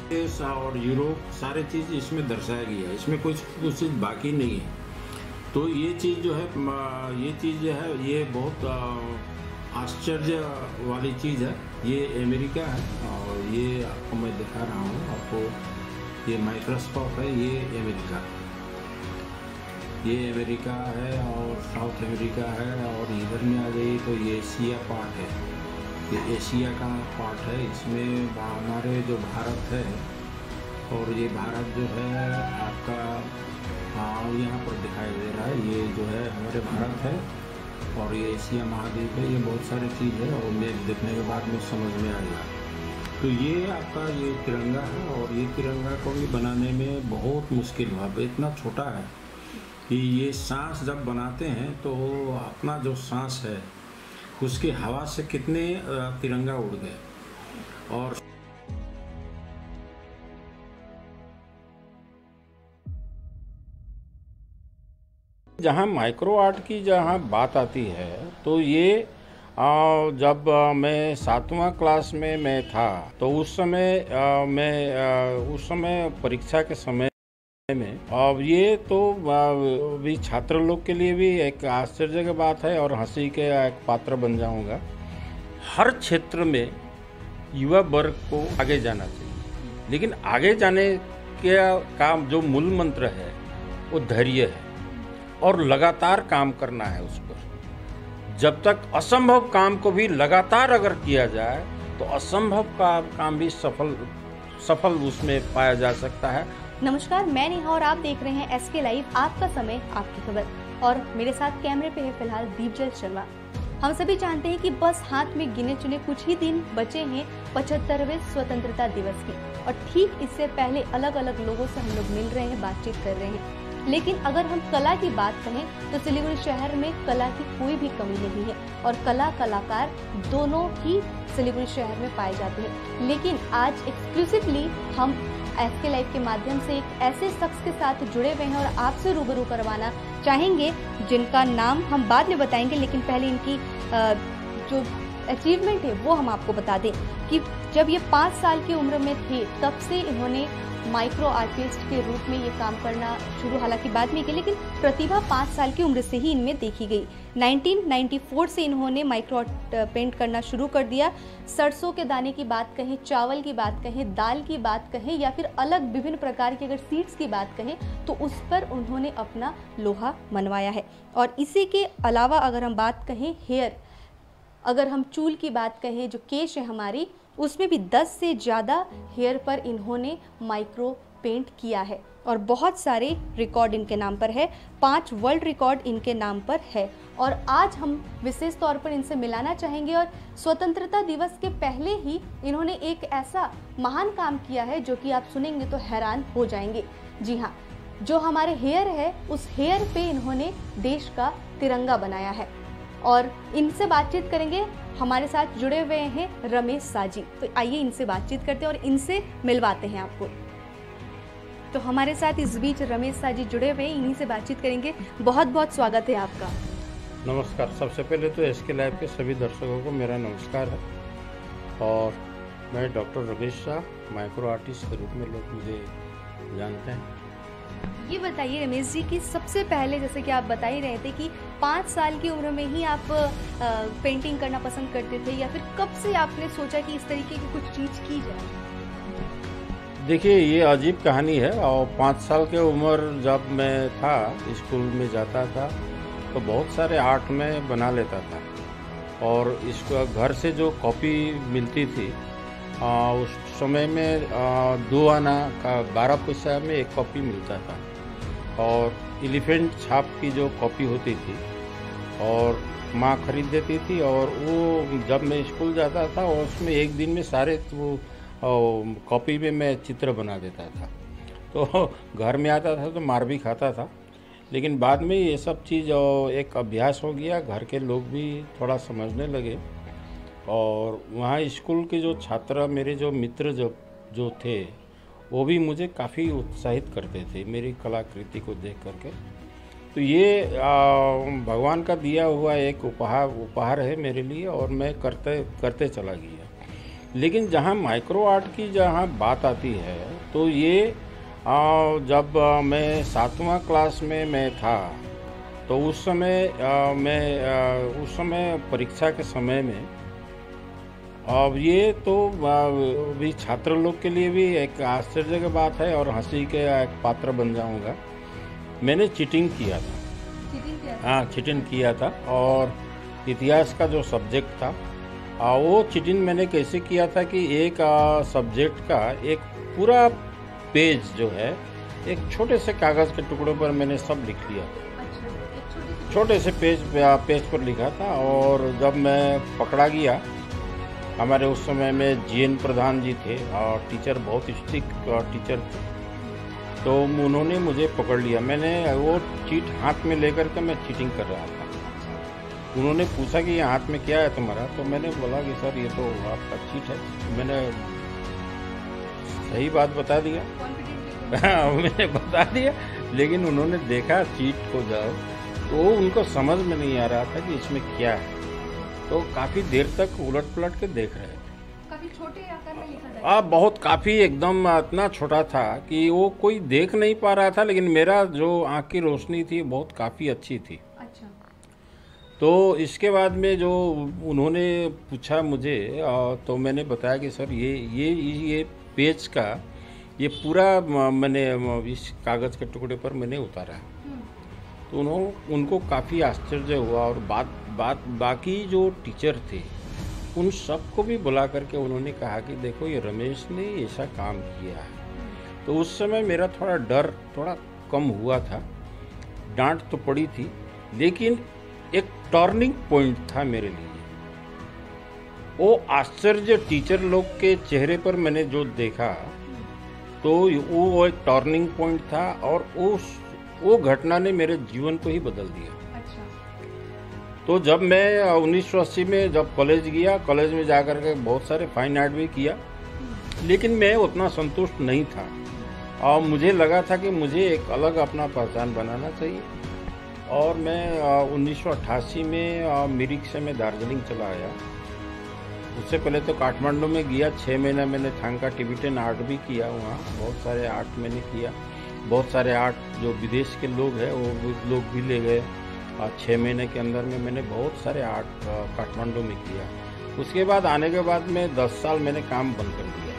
देश और यूरोप सारे चीज़ इसमें दर्शाया गया है, इसमें कुछ चीज़ बाकी नहीं है। तो ये चीज़ जो है ये बहुत आश्चर्य वाली चीज़ है। ये अमेरिका है और ये आपको मैं दिखा रहा हूँ आपको। ये माइक्रोस्कोप है, ये अमेरिका है और साउथ अमेरिका है। और इधर में आ गई तो ये एशिया पार्ट है, ये एशिया का पार्ट है। इसमें हमारे जो भारत है, और ये भारत जो है आपका यहाँ पर दिखाई दे रहा है। ये जो है हमारे भारत है और ये एशिया महाद्वीप है। ये बहुत सारी चीज़ है और मैप देखने के बाद में समझ में आएगा। तो ये आपका ये तिरंगा है और ये तिरंगा को भी बनाने में बहुत मुश्किल हुआ। इतना छोटा है कि ये सांस जब बनाते हैं तो अपना जो सांस है उसकी हवा से कितने तिरंगा उड़ गए। और जहाँ माइक्रो आर्ट की जहाँ बात आती है तो ये जब मैं 7वां क्लास में मैं था तो उस समय परीक्षा के समय में, अब ये तो भी छात्र लोग के लिए भी एक आश्चर्य की बात है और हंसी के एक पात्र बन जाऊंगा। हर क्षेत्र में युवा वर्ग को आगे जाना चाहिए, लेकिन आगे जाने का जो मूल मंत्र है वो धैर्य है और लगातार काम करना है उस पर। जब तक असंभव काम को भी लगातार अगर किया जाए तो असंभव का काम भी सफल उसमें पाया जा सकता है। नमस्कार, मैं नेहा और आप देख रहे हैं एसके लाइव, आपका समय आपकी खबर। और मेरे साथ कैमरे पे है फिलहाल दीपजल शर्मा। हम सभी जानते हैं कि बस हाथ में गिने चुने कुछ ही दिन बचे हैं 75वें स्वतंत्रता दिवस के, और ठीक इससे पहले अलग अलग लोगों से हम लोग मिल रहे हैं, बातचीत कर रहे हैं। लेकिन अगर हम कला की बात करें तो सिलीगुड़ी शहर में कला की कोई भी कमी नहीं है और कलाकार दोनों ही सिलीगुड़ी शहर में पाए जाते हैं। लेकिन आज एक्सक्लूसिवली हम एसके लाइव के माध्यम से एक ऐसे शख्स के साथ जुड़े हुए हैं और आपसे रूबरू करवाना चाहेंगे जिनका नाम हम बाद में बताएंगे। लेकिन पहले इनकी जो अचीवमेंट है वो हम आपको बता दें कि जब ये 5 साल की उम्र में थे तब से इन्होंने माइक्रो आर्टिस्ट के रूप में ये काम करना शुरू हालांकि बाद में किया, लेकिन प्रतिभा 5 साल की उम्र से ही इनमें देखी गई। 1994 से इन्होंने माइक्रो पेंट करना शुरू कर दिया। सरसों के दाने की बात कहें, चावल की बात कहें, दाल की बात कहें या फिर अलग विभिन्न प्रकार की अगर सीड्स की बात कहें तो उस पर उन्होंने अपना लोहा मनवाया है। और इसी के अलावा अगर हम बात कहें हेयर, अगर हम चूल की बात कहें, जो केश है हमारी, उसमें भी 10 से ज़्यादा हेयर पर इन्होंने माइक्रो पेंट किया है और बहुत सारे रिकॉर्ड इनके नाम पर है। 5 वर्ल्ड रिकॉर्ड इनके नाम पर है। और आज हम विशेष तौर पर इनसे मिलाना चाहेंगे और स्वतंत्रता दिवस के पहले ही इन्होंने एक ऐसा महान काम किया है जो कि आप सुनेंगे तो हैरान हो जाएंगे। जी हाँ, जो हमारे हेयर है उस हेयर पे इन्होंने देश का तिरंगा बनाया है और इनसे बातचीत करेंगे। हमारे साथ जुड़े हुए हैं रमेश साजी, तो आइए इनसे बातचीत करते हैं और इनसे मिलवाते हैं आपको। तो हमारे साथ इस बीच रमेश साजी जुड़े हुए हैं, इन्हीं से बातचीत करेंगे। बहुत बहुत स्वागत है आपका। नमस्कार। सबसे पहले तो एसके लाइव के सभी दर्शकों को मेरा नमस्कार है। और मैं doctor Ramesh Shah, micro artist के रूप में लोग मुझे जानते हैं। ये बताइए रमेश जी कि सबसे पहले जैसे कि आप बता ही रहे थे कि 5 साल की उम्र में ही आप पेंटिंग करना पसंद करते थे, या फिर कब से आपने सोचा कि इस तरीके की कुछ चीज़ की जाए? देखिए, ये अजीब कहानी है। और 5 साल की उम्र जब मैं था, स्कूल में जाता था तो बहुत सारे आर्ट में बना लेता था। और इसको घर से जो कॉपी मिलती थी उस समय में 2 आना का 12 पैसा में एक कॉपी मिलता था और एलिफेंट छाप की जो कॉपी होती थी और माँ खरीद देती थी। और वो जब मैं स्कूल जाता था और उसमें एक दिन में सारे वो कॉपी में मैं चित्र बना देता था। तो घर में आता था तो मार भी खाता था, लेकिन बाद में ये सब चीज़ एक अभ्यास हो गया। घर के लोग भी थोड़ा समझने लगे और वहाँ स्कूल के जो छात्र, मेरे जो मित्र जो थे, वो भी मुझे काफ़ी उत्साहित करते थे मेरी कलाकृति को देख करके। तो ये भगवान का दिया हुआ एक उपहार है मेरे लिए और मैं करते चला गया। लेकिन जहाँ माइक्रो आर्ट की जहाँ बात आती है तो ये जब मैं 7वां क्लास में मैं था तो उस समय उस समय परीक्षा के समय में अब ये तो भी छात्र लोग के लिए भी एक आश्चर्य की बात है और हंसी के एक पात्र बन जाऊंगा। मैंने चीटिंग किया था। हाँ, चीटिंग किया था। और इतिहास का जो सब्जेक्ट था वो चीटिंग मैंने कैसे किया था कि एक सब्जेक्ट का एक पूरा पेज जो है एक छोटे से कागज़ के टुकड़े पर मैंने सब लिख लिया था। अच्छा, छोटे से पेज पर लिखा था। और जब मैं पकड़ा गया, हमारे उस समय में जीएन प्रधान जी थे और टीचर बहुत स्ट्रिक्ट टीचर थे, तो उन्होंने मुझे पकड़ लिया। मैंने वो चीट हाथ में लेकर के मैं चीटिंग कर रहा था। उन्होंने पूछा कि ये हाथ में क्या है तुम्हारा, तो मैंने बोला कि सर ये तो आपका चीट है। मैंने सही बात बता दिया। मैंने बता दिया, लेकिन उन्होंने देखा चीट को जब, तो उनको समझ में नहीं आ रहा था कि इसमें क्या है, तो काफ़ी देर तक उलट पलट के देख रहे थे। काफी छोटे आकार में लिखा था। बहुत काफ़ी एकदम इतना छोटा था कि वो कोई देख नहीं पा रहा था, लेकिन मेरा जो आँख की रोशनी थी बहुत काफ़ी अच्छी थी। अच्छा। तो इसके बाद में जो उन्होंने पूछा मुझे, तो मैंने बताया कि सर ये पेज का ये पूरा मैंने इस कागज़ के टुकड़े पर मैंने उतारा। तो उनको काफ़ी आश्चर्य हुआ। और बाकी जो टीचर थे उन सबको भी बुला करके उन्होंने कहा कि देखो ये रमेश ने ऐसा काम किया है। तो उस समय मेरा डर थोड़ा कम हुआ था। डांट तो पड़ी थी, लेकिन एक टर्निंग पॉइंट था मेरे लिए। वो आश्चर्य टीचर लोग के चेहरे पर मैंने जो देखा, तो वो एक टर्निंग पॉइंट था और वो घटना ने मेरे जीवन को ही बदल दिया। अच्छा। तो जब मैं 1980 में जब कॉलेज गया, कॉलेज में जाकर के बहुत सारे फाइन आर्ट भी किया, लेकिन मैं उतना संतुष्ट नहीं था। और मुझे लगा था कि मुझे एक अलग अपना पहचान बनाना चाहिए। और मैं 1988 में मिरिक से मैं दार्जिलिंग चला आया। उससे पहले तो काठमांडू में गया, 6 महीना मैंने थांका टिबेटन आर्ट भी किया। वहाँ बहुत सारे आर्ट मैंने किया। बहुत सारे आर्ट जो विदेश के लोग हैं वो लोग भी ले गए। 6 महीने के अंदर में मैंने बहुत सारे आर्ट काठमांडू में किया। उसके बाद आने के बाद में 10 साल मैंने काम बंद कर दिया,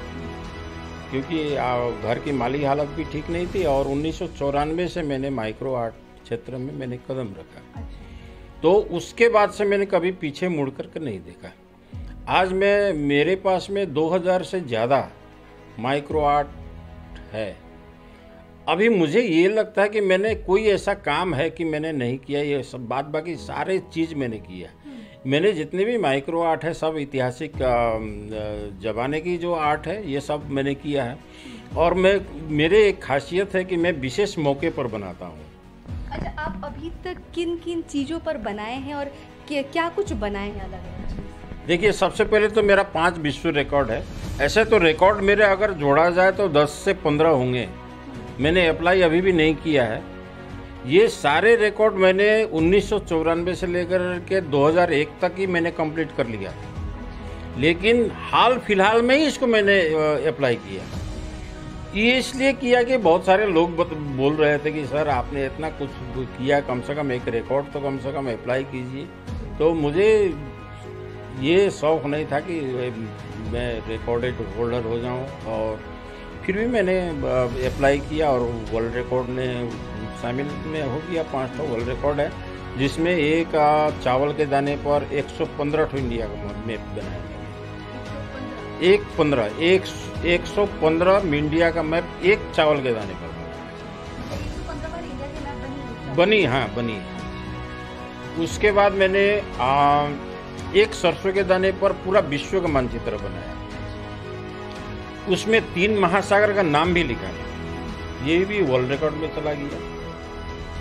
क्योंकि घर की माली हालत भी ठीक नहीं थी। और 1994 से मैंने माइक्रो आर्ट क्षेत्र में मैंने कदम रखा। तो उसके बाद से मैंने कभी पीछे मुड़ करके नहीं देखा। आज मेरे पास में 2000 से ज़्यादा माइक्रो आर्ट है। अभी मुझे ये लगता है कि मैंने कोई ऐसा काम है कि मैंने नहीं किया, ये सब बाकी सारे चीज़ मैंने किया। मैंने जितने भी माइक्रो आर्ट है सब ऐतिहासिक ज़माने की जो आर्ट है ये सब मैंने किया है। और मेरे एक खासियत है कि मैं विशेष मौके पर बनाता हूँ। अच्छा, आप अभी तक किन किन चीज़ों पर बनाए हैं और क्या कुछ बनाए हैं अलग-अलग? देखिए, सबसे पहले तो मेरा 5 विश्व रिकॉर्ड है। ऐसे तो रिकॉर्ड मेरे अगर जोड़ा जाए तो 10 से 15 होंगे। मैंने अप्लाई अभी भी नहीं किया है। ये सारे रिकॉर्ड मैंने 1994 से लेकर के 2001 तक ही मैंने कंप्लीट कर लिया, लेकिन हाल फिलहाल में ही इसको मैंने अप्लाई किया। ये इसलिए किया कि बहुत सारे लोग बोल रहे थे कि सर आपने इतना कुछ किया, कम से कम एक रिकॉर्ड तो कम से कम अप्लाई कीजिए। तो मुझे ये शौक़ नहीं था कि मैं रिकॉर्डेड होल्डर हो जाऊं, और फिर भी मैंने अप्लाई किया और वर्ल्ड रिकॉर्ड ने शामिल में हो गया। 5 वर्ल्ड रिकॉर्ड है, जिसमें एक चावल के दाने पर 115 इंडिया का मैप बनाया गया। 115 इंडिया का मैप एक चावल के दाने पर बनी। हाँ, बनी। उसके बाद मैंने एक सरसों के दाने पर पूरा विश्व का मानचित्र बनाया। उसमें 3 महासागर का नाम भी लिखा है, ये भी वर्ल्ड रिकॉर्ड में चला गया।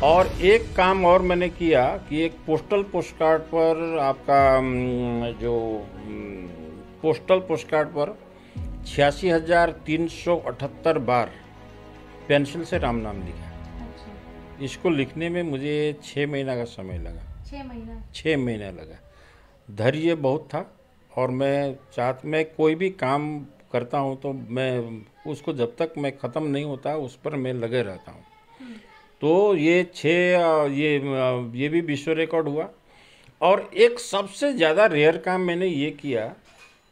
और एक काम और मैंने किया कि एक पोस्टल पोस्टकार्ड पर आपका जो पोस्टल पोस्टकार्ड पर 86,378 बार पेंसिल से राम नाम लिखा। अच्छा। इसको लिखने में मुझे 6 महीना का समय लगा। 6 महीना लगा। धैर्य बहुत था और मैं कोई भी काम करता हूँ तो मैं उसको जब तक मैं ख़त्म नहीं होता उस पर मैं लगे रहता हूँ। तो ये भी विश्व रिकॉर्ड हुआ। और एक सबसे ज़्यादा रेयर काम मैंने ये किया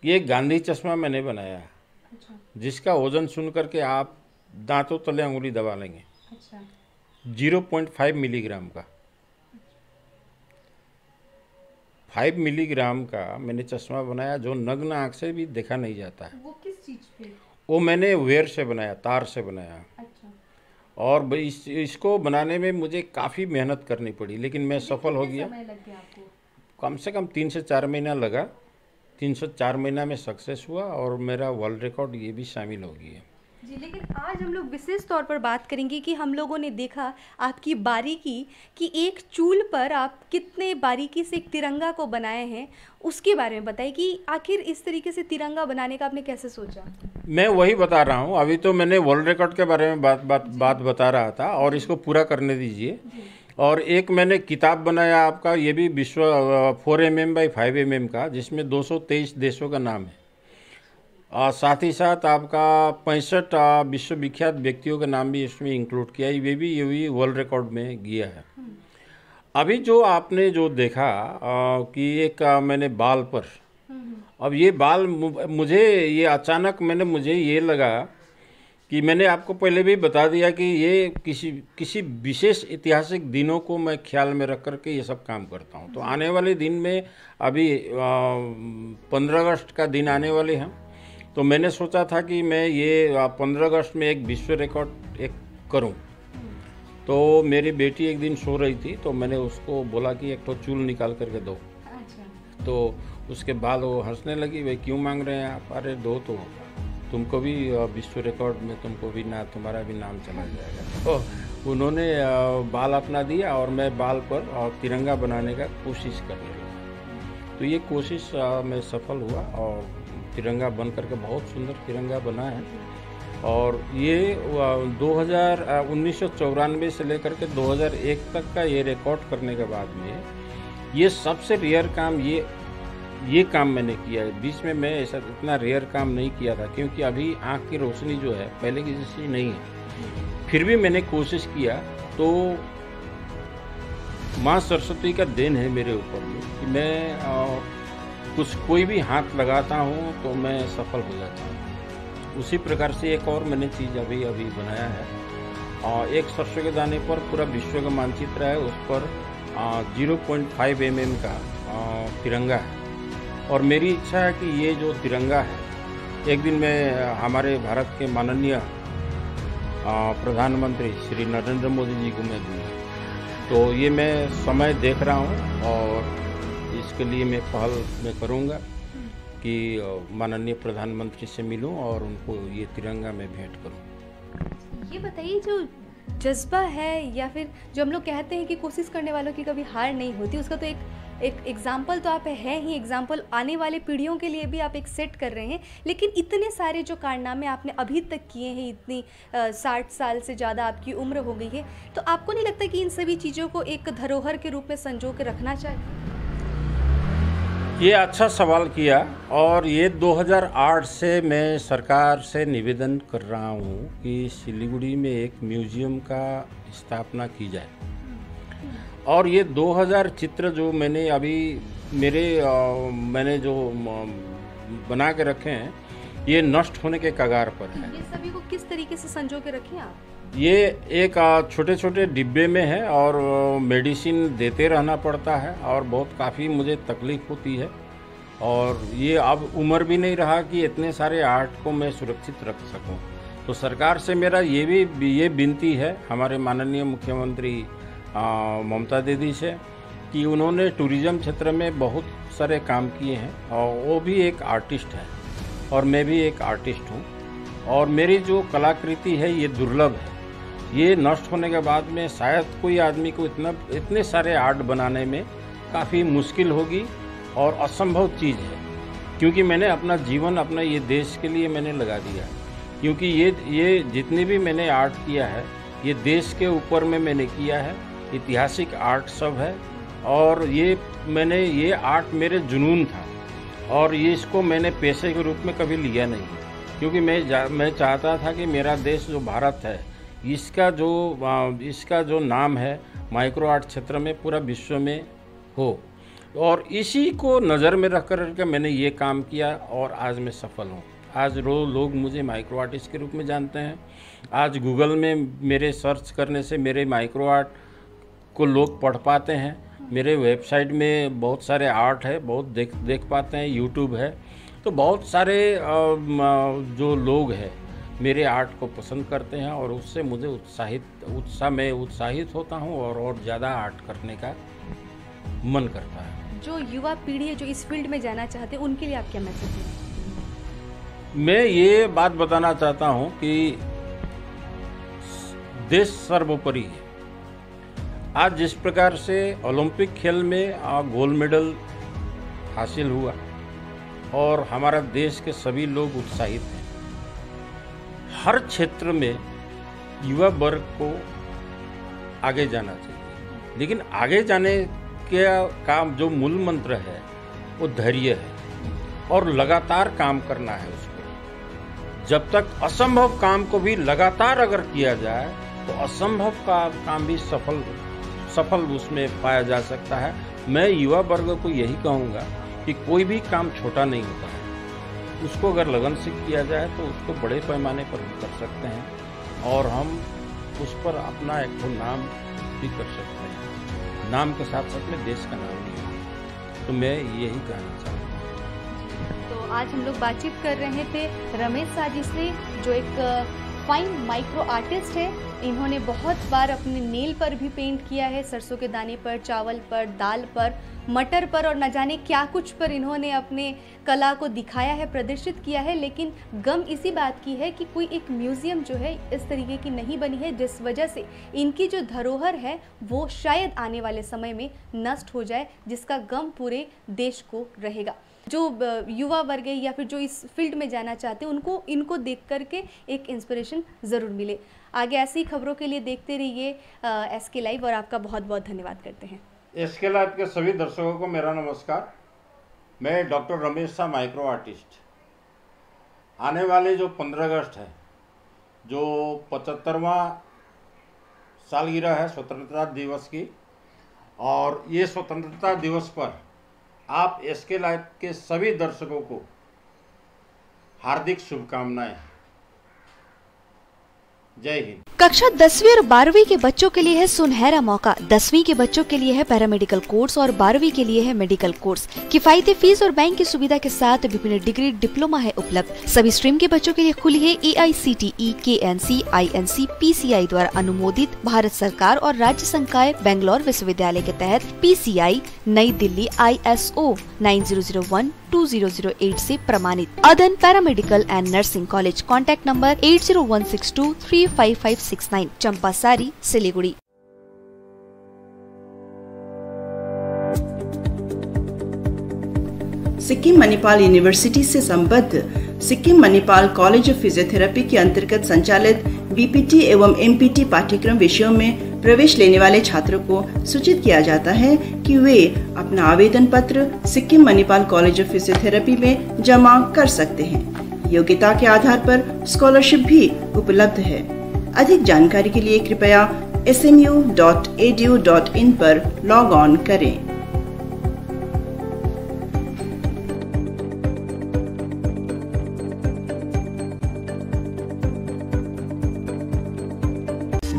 कि एक गांधी चश्मा मैंने बनाया, जिसका वजन सुन करके आप दांतों तले अंगुली दबा लेंगे। 0.5 मिलीग्राम का 5 मिलीग्राम का मैंने चश्मा बनाया, जो नग्न आँख से भी देखा नहीं जाता है। वो किस चीज़ पे? वो मैंने वेयर से बनाया, तार से बनाया। अच्छा। और इसको बनाने में मुझे काफ़ी मेहनत करनी पड़ी, लेकिन मैं सफल हो गया। समय लग गया आपको? कम से कम 3 से 4 महीना लगा। 3 से 4 महीना में सक्सेस हुआ और मेरा वर्ल्ड रिकॉर्ड ये भी शामिल हो गया जी। लेकिन आज हम लोग विशेष तौर पर बात करेंगे कि हम लोगों ने देखा आपकी बारीकी कि एक चूल पर आप कितने बारीकी से एक तिरंगा को बनाए हैं, उसके बारे में बताइए कि आखिर इस तरीके से तिरंगा बनाने का आपने कैसे सोचा? मैं वही बता रहा हूँ। अभी तो मैंने वर्ल्ड रिकॉर्ड के बारे में बात बता रहा था और इसको पूरा करने दीजिए। और एक मैंने किताब बनाया आपका, ये भी विश्व 4 mm by 5 mm का, जिसमें 223 देशों का नाम है। साथ ही साथ आपका 65 विश्वविख्यात व्यक्तियों का नाम भी इसमें इंक्लूड किया है। ये भी वर्ल्ड रिकॉर्ड में गया है। अभी जो आपने जो देखा कि एक मैंने बाल पर, अब ये बाल मुझे ये अचानक मुझे ये लगा कि मैंने आपको पहले भी बता दिया कि ये किसी विशेष ऐतिहासिक दिनों को मैं ख्याल में रख करके ये सब काम करता हूँ। तो आने वाले दिन में अभी 15 अगस्त का दिन आने वाले हैं, तो मैंने सोचा था कि मैं ये 15 अगस्त में एक विश्व रिकॉर्ड एक करूं। तो मेरी बेटी एक दिन सो रही थी, तो मैंने उसको बोला कि एक तो चूल निकाल करके दो। तो उसके बाद वो हंसने लगी, भाई क्यों मांग रहे हैं आप? अरे दो तो तुमको भी विश्व रिकॉर्ड में तुम्हारा भी नाम चला जाएगा। तो उन्होंने बाल अपना दिया और मैं बाल पर तिरंगा बनाने का कोशिश करने लगा। तो ये कोशिश में सफल हुआ और तिरंगा बन करके बहुत सुंदर तिरंगा बना है। और ये 1994 से लेकर के 2001 तक का ये रिकॉर्ड करने के बाद में ये सबसे रेयर काम ये काम मैंने किया है। बीच में मैं ऐसा इतना रेयर काम नहीं किया था, क्योंकि अभी आँख की रोशनी जो है पहले की जैसी नहीं है। फिर भी मैंने कोशिश किया, तो माँ सरस्वती का देन है मेरे ऊपर में कि मैं कोई भी हाथ लगाता हूँ तो मैं सफल हो जाता हूँ। उसी प्रकार से एक और मैंने चीज़ अभी बनाया है। और एक सरसों के दाने पर पूरा विश्व का मानचित्र है, उस पर 0.5 mm का तिरंगा है। और मेरी इच्छा है कि ये जो तिरंगा है, एक दिन मैं हमारे भारत के माननीय प्रधानमंत्री श्री नरेंद्र मोदी जी को मैं दूँगा। तो ये मैं समय देख रहा हूँ और इसके लिए मैं पहल करूँगा कि माननीय प्रधानमंत्री से मिलूं और उनको ये तिरंगा में भेंट करूं। ये बताइए, जो जज्बा है या फिर जो हम लोग कहते हैं कि कोशिश करने वालों की कभी हार नहीं होती, उसका तो एक एग्जाम्पल तो आप है ही, एग्जाम्पल आने वाले पीढ़ियों के लिए भी आप एक सेट कर रहे हैं। लेकिन इतने सारे जो कारनामे आपने अभी तक किए हैं, इतनी 60 साल से ज़्यादा आपकी उम्र हो गई है, तो आपको नहीं लगता कि इन सभी चीज़ों को एक धरोहर के रूप में संजो के रखना चाहिए? ये अच्छा सवाल किया। और ये 2008 से मैं सरकार से निवेदन कर रहा हूँ कि सिलीगुड़ी में एक म्यूजियम का स्थापना की जाए। और ये 2000 चित्र जो मैंने अभी मैंने जो बना के रखे हैं, ये नष्ट होने के कगार पर है। ये सभी को किस तरीके से संजो के रखें आप? ये एक छोटे छोटे डिब्बे में है और मेडिसिन देते रहना पड़ता है और बहुत काफ़ी मुझे तकलीफ होती है। और ये अब उम्र भी नहीं रहा कि इतने सारे आर्ट को मैं सुरक्षित रख सकूं। तो सरकार से मेरा ये विनती है हमारे माननीय मुख्यमंत्री ममता दीदी से कि उन्होंने टूरिज़्म क्षेत्र में बहुत सारे काम किए हैं और वो भी एक आर्टिस्ट है और मैं भी एक आर्टिस्ट हूँ। और मेरी जो कलाकृति है ये दुर्लभ है। ये नष्ट होने के बाद में शायद कोई आदमी को इतने सारे आर्ट बनाने में काफ़ी मुश्किल होगी और असंभव चीज़ है, क्योंकि मैंने अपना जीवन अपना ये देश के लिए मैंने लगा दिया। क्योंकि ये जितनी भी मैंने आर्ट किया है ये देश के ऊपर में मैंने किया है, ऐतिहासिक आर्ट सब है। और ये आर्ट मेरे जुनून था। और ये इसको मैंने पेशे के रूप में कभी लिया नहीं, क्योंकि मैं चाहता था कि मेरा देश जो भारत है इसका जो नाम है माइक्रो आर्ट क्षेत्र में पूरा विश्व में हो, और इसी को नज़र में रख कर के मैंने ये काम किया और आज मैं सफल हूँ। आज लोग मुझे माइक्रो आर्टिस्ट के रूप में जानते हैं। आज गूगल में मेरे सर्च करने से मेरे माइक्रो आर्ट को लोग पढ़ पाते हैं। मेरे वेबसाइट में बहुत सारे आर्ट है, बहुत देख पाते हैं, यूट्यूब है। तो बहुत सारे जो लोग हैं मेरे आर्ट को पसंद करते हैं और उससे मुझे उत्साहित होता हूँ और ज़्यादा आर्ट करने का मन करता है। जो युवा पीढ़ी है जो इस फील्ड में जाना चाहते हैं उनके लिए आप क्या मैसेज देंगे? मैं ये बात बताना चाहता हूँ कि देश सर्वोपरि है। आज जिस प्रकार से ओलंपिक खेल में गोल्ड मेडल हासिल हुआ और हमारा देश के सभी लोग उत्साहित हैं, हर क्षेत्र में युवा वर्ग को आगे जाना चाहिए। लेकिन आगे जाने का जो मूल मंत्र है वो धैर्य है और लगातार काम करना है उसको। जब तक असंभव काम को भी लगातार अगर किया जाए तो असंभव का काम भी सफल उसमें पाया जा सकता है। मैं युवा वर्ग को यही कहूँगा कि कोई भी काम छोटा नहीं होता है, उसको अगर लगन से किया जाए तो उसको बड़े पैमाने पर भी कर सकते हैं और हम उस पर अपना एक नाम भी कर सकते हैं। नाम के साथ साथ में देश का नाम भी है। तो मैं यही कहना चाहता हूँ। तो आज हम लोग बातचीत कर रहे थे रमेश साजी से, जो एक फाइन माइक्रो आर्टिस्ट है। इन्होंने बहुत बार अपने नेल पर भी पेंट किया है, सरसों के दाने पर, चावल पर, दाल पर, मटर पर और न जाने क्या कुछ पर इन्होंने अपने कला को दिखाया है, प्रदर्शित किया है। लेकिन गम इसी बात की है कि कोई एक म्यूज़ियम जो है इस तरीके की नहीं बनी है, जिस वजह से इनकी जो धरोहर है वो शायद आने वाले समय में नष्ट हो जाए, जिसका गम पूरे देश को रहेगा। जो युवा वर्ग है या फिर जो इस फील्ड में जाना चाहते हैं उनको इनको देख करके एक इंस्पिरेशन ज़रूर मिले। आगे ऐसी खबरों के लिए देखते रहिए SK लाइव और आपका बहुत बहुत धन्यवाद करते हैं। SK लाइव के सभी दर्शकों को मेरा नमस्कार। मैं doctor Ramesh Shah micro artist. आने वाले जो 15 अगस्त है, जो 75वां सालगिरह है स्वतंत्रता दिवस की, और ये स्वतंत्रता दिवस पर आप SK लाइव के सभी दर्शकों को हार्दिक शुभकामनाएं। जय हिंद। कक्षा 10वीं और 12वीं के बच्चों के लिए है सुनहरा मौका। 10वीं के बच्चों के लिए है पैरामेडिकल कोर्स और 12वीं के लिए है मेडिकल कोर्स। किफायती फीस और बैंक की सुविधा के साथ विभिन्न डिग्री डिप्लोमा है उपलब्ध। सभी स्ट्रीम के बच्चों के लिए खुली है AICTE, KNC, INC, PCI द्वारा अनुमोदित भारत सरकार और राज्य संकाय बेंगलोर विश्वविद्यालय के तहत PCI नई दिल्ली ISO 9001-2008 से प्रमाणित अदन paramedical and nursing college. Contact number 8016235569, Champasari, Siliguri. Sikkim Manipal university से संबद्ध Sikkim Manipal college of physiotherapy के अंतर्गत संचालित BPT एवं MPT पाठ्यक्रम विषयों में प्रवेश लेने वाले छात्रों को सूचित किया जाता है कि वे अपना आवेदन पत्र Sikkim Manipal college of physiotherapy में जमा कर सकते हैं। योग्यता के आधार पर स्कॉलरशिप भी उपलब्ध है। अधिक जानकारी के लिए कृपया smu.edu.in पर लॉग ऑन करें।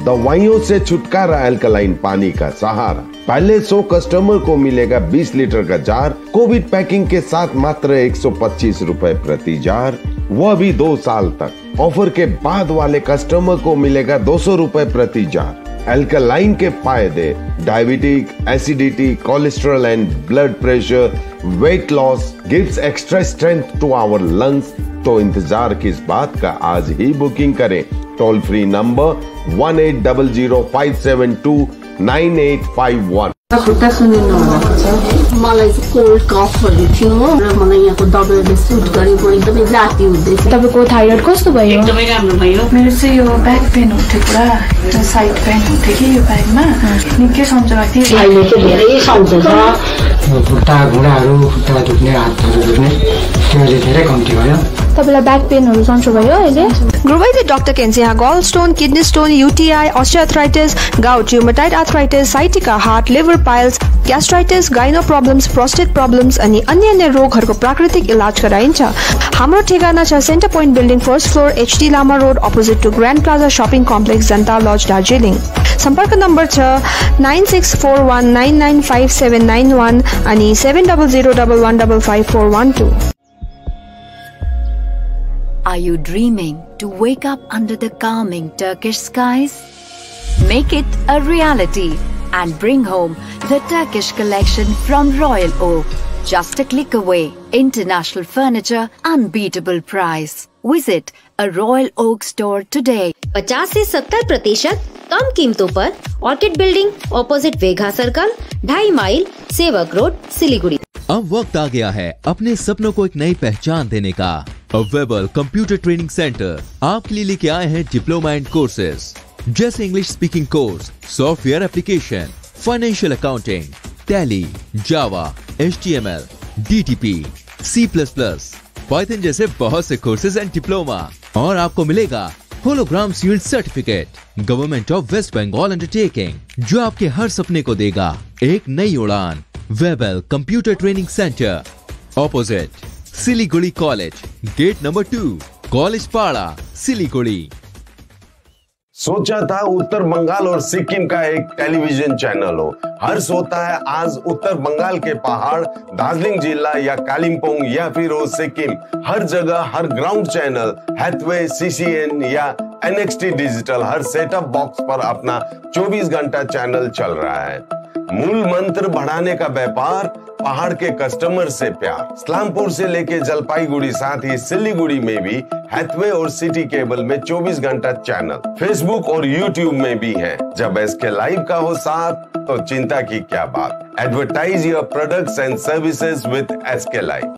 दवाइयों से छुटकारा, अल्कलाइन पानी का सहारा। पहले 100 कस्टमर को मिलेगा 20 लीटर का जार, कोविड पैकिंग के साथ मात्र 125 रुपए प्रति जार, वह भी 2 साल तक। ऑफर के बाद वाले कस्टमर को मिलेगा 200 रुपए प्रति जार। अल्कलाइन के फायदे: diabetic, acidity, cholesterol and blood pressure, weight loss, gives extra strength to our lungs. तो इंतजार किस बात का, आज ही बुकिंग करें। Toll free number 1800 572 9851। खुट्टा सुनिनु भएको छ। मलाई चाहिँ कोल्ड कफहरू थियो र मलाई यहाँको दबाईले सुट गरेको एकदमै जाती हुँदैछ। तपाईको थाइरोइड कस्तो भयो? एकदमै राम्रो भयो। मेरो चाहिँ यो ब्याक पेन हुन्थ्यो पुरा, यो साइड पेन हुन्थ्यो कि यो ब्याकमा निकै सन्चो भएको थियो। अहिले चाहिँ धेरै सन्चो छ। खुट्टा घुँडाहरू, खुट्टा दुख्ने, हातहरू दुख्ने त्यो अहिले धेरै कम्ती भयो। तपाईलाई ब्याक पेनहरू सन्चो भयो अहिले? गुरुवैद्य डाक्टर केन्सिया gall stone, kidney stone, UTI, osteoarthritis, gout, rheumatoid arthritis, sciatica, heart, liver piles, gastritis, gyno problems, prostate problems अनि अन्य रोगहरूको प्राकृतिक इलाज गराइन्छ। हाम्रो ठेगाना छ centre point building first floor, HD Lama road, opposite to grand plaza shopping complex, जनता लज, दार्जिलिङ। सम्पर्क नम्बर छ 9641995791 अनि 7001155412। Are you dreaming to wake up under the calming Turkish skies? Make it a reality and bring home the Turkish collection from Royal Oak. Just a click away. International furniture, unbeatable price. Visit a Royal Oak store today. 50 से 70% कम कीमतों पर orchid building, opposite वेघा circle, 2.5 mile, Sevoke road, Siliguri. अब वक्त आ गया है अपने सपनों को एक नई पहचान देने का। अवेलेबल कंप्यूटर ट्रेनिंग सेंटर आपके लिए लेके आए हैं डिप्लोमा एंड कोर्सेज जैसे English speaking course, software application, financial accounting, Tally, Java, HTML, DTP, C++, Python जैसे बहुत से कोर्सेज एंड डिप्लोमा। और आपको मिलेगा hologram student certificate government of West Bengal undertaking, जो आपके हर सपने को देगा एक नई उड़ान। Webel computer training centre, opposite Siliguri college, gate number 2, college Para, Siliguri. सोचा था उत्तर बंगाल और सिक्किम का एक टेलीविजन चैनल हो। हर्ष होता है आज उत्तर बंगाल के पहाड़, दार्जिलिंग जिला या कालिम्पोंग या फिर हो सिक्किम, हर जगह हर ग्राउंड चैनल हैथवे, CCN या NXT डिजिटल हर सेटअप बॉक्स पर अपना 24 घंटा चैनल चल रहा है। मूल मंत्र बढ़ाने का व्यापार, पहाड़ के कस्टमर से प्यार। इस्लामपुर से लेके जलपाईगुड़ी साथ ही सिलीगुड़ी में भी हैथवे और सिटी केबल में 24 घंटा चैनल, फेसबुक और यूट्यूब में भी है। जब SK लाइव का हो साथ तो चिंता की क्या बात। Advertise your products and services with SK live.